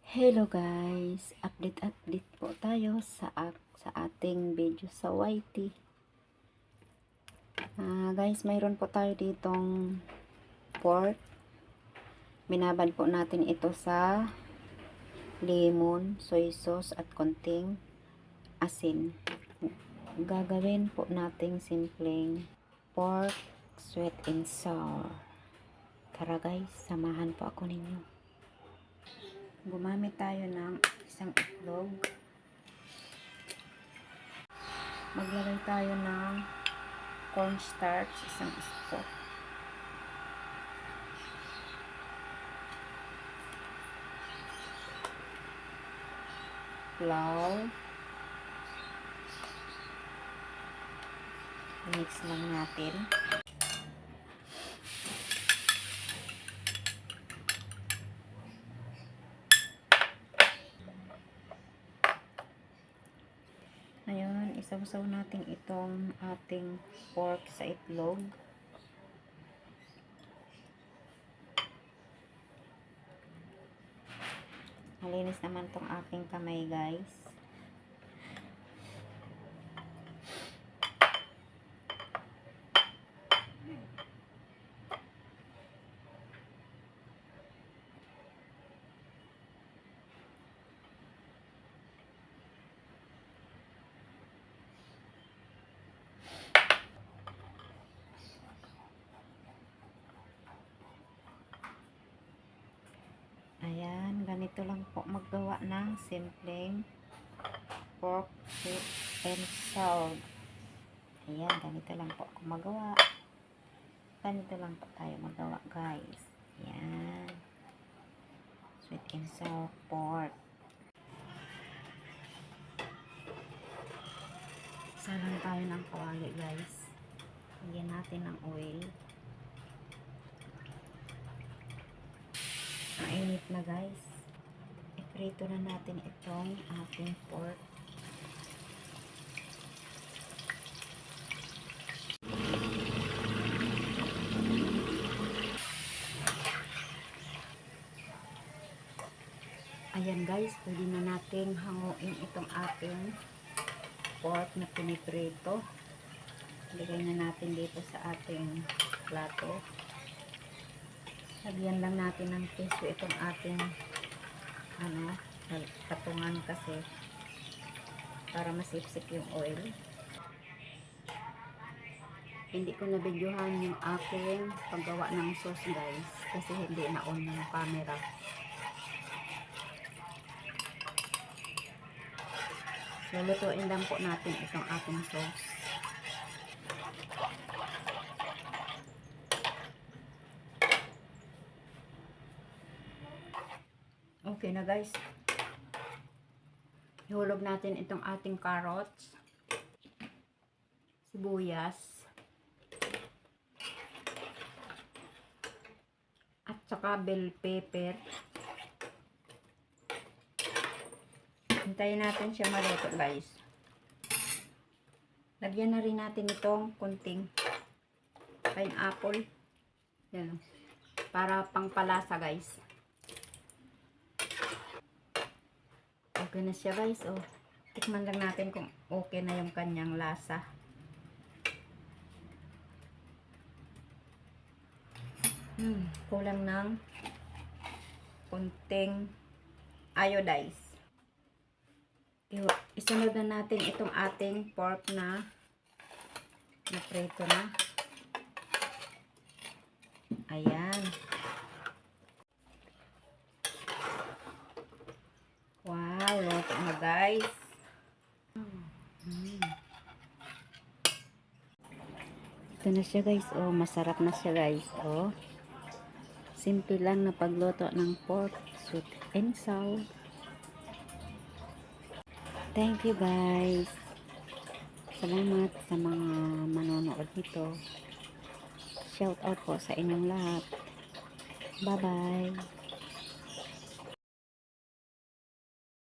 Hello guys, update po tayo sa ating video sa YT. Guys, mayroon po tayo ditong pork. Binabad po natin ito sa lemon, soy sauce at konting asin. Gagawin po nating simpleng pork sweet and sour. Tara guys, samahan po ako ninyo. Gumamit tayo ng isang itlog. Maglagay tayo ng cornstarch, isang scoop. Flour. Mix lang natin. Ngayon, isaw-saw natin itong ating pork sa itlog. Malinis naman tong aking kamay, guys. Ayan, ganito lang po maggawa ng simpleng pork sweet and sour. Ayan, ganito lang po ako magawa. Ganito lang po tayo magawa, guys. Ayan. Sweet and sour pork. Salang tayo ng kawali, guys. Lagyan natin ng oil. Mainit na, guys. Iprito na natin itong ating pork. Ayan guys, pwede na natin hanguin itong ating pork na piniprito. Lagay na natin dito sa ating plato. Lagyan lang natin ng tissue itong ating patungan kasi para masipsip yung oil. Hindi ko na videohan yung aking paggawa ng sauce, guys, kasi hindi na on yung camera. So, lutuin lang po natin itong ating sauce. Okay na, guys. Ihulog natin itong ating carrots, sibuyas, at saka bell pepper. Hintayin natin siya maluto, guys. Lagyan na rin natin itong kunting pineapple. Yan. Para pangpalasa, guys. Okay na siya, guys. Oh, tikman lang natin kung okay na yung kanyang lasa. Kulang ng kunting iodize. Isunod na natin itong ating pork na naprito na. Ayan. Wow, luto na, guys. Ito na siya, guys. Oh, masarap na siya, guys. Oh. Simple lang na pagluto ng pork sweet and sour. Thank you, guys. Salamat sa mga manonood nito. Shout out po sa inyong lahat. Bye-bye.